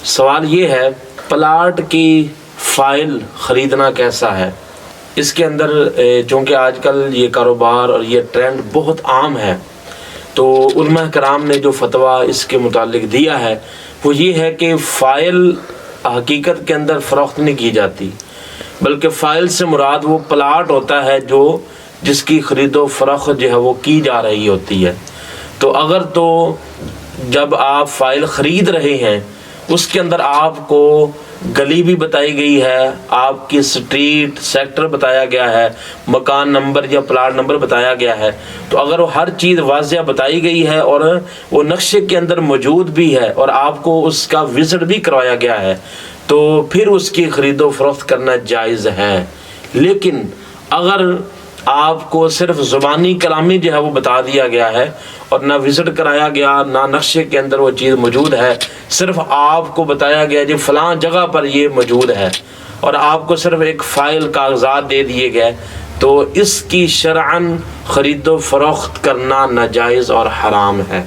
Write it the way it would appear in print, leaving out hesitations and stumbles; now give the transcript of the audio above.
سوال یہ ہے پلاٹ کی فائل خریدنا کیسا ہے؟ اس کے اندر چونکہ آج کل یہ کاروبار اور یہ ٹرینڈ بہت عام ہے، تو علماء کرام نے جو فتویٰ اس کے متعلق دیا ہے وہ یہ ہے کہ فائل حقیقت کے اندر فروخت نہیں کی جاتی، بلکہ فائل سے مراد وہ پلاٹ ہوتا ہے جس کی خرید و فروخت جو ہے وہ کی جا رہی ہوتی ہے۔ تو اگر تو جب آپ فائل خرید رہے ہیں اس کے اندر آپ کو گلی بھی بتائی گئی ہے، آپ کی سٹریٹ سیکٹر بتایا گیا ہے، مکان نمبر یا پلاٹ نمبر بتایا گیا ہے، تو اگر وہ ہر چیز واضح بتائی گئی ہے اور وہ نقشے کے اندر موجود بھی ہے اور آپ کو اس کا وزٹ بھی کروایا گیا ہے تو پھر اس کی خرید و فروخت کرنا جائز ہے۔ لیکن اگر آپ کو صرف زبانی کلامی جو ہے وہ بتا دیا گیا ہے اور نہ وزٹ کرایا گیا، نہ نقشے کے اندر وہ چیز موجود ہے، صرف آپ کو بتایا گیا جی فلاں جگہ پر یہ موجود ہے اور آپ کو صرف ایک فائل کاغذات دے دیے گئے، تو اس کی شرعاً خرید و فروخت کرنا ناجائز اور حرام ہے۔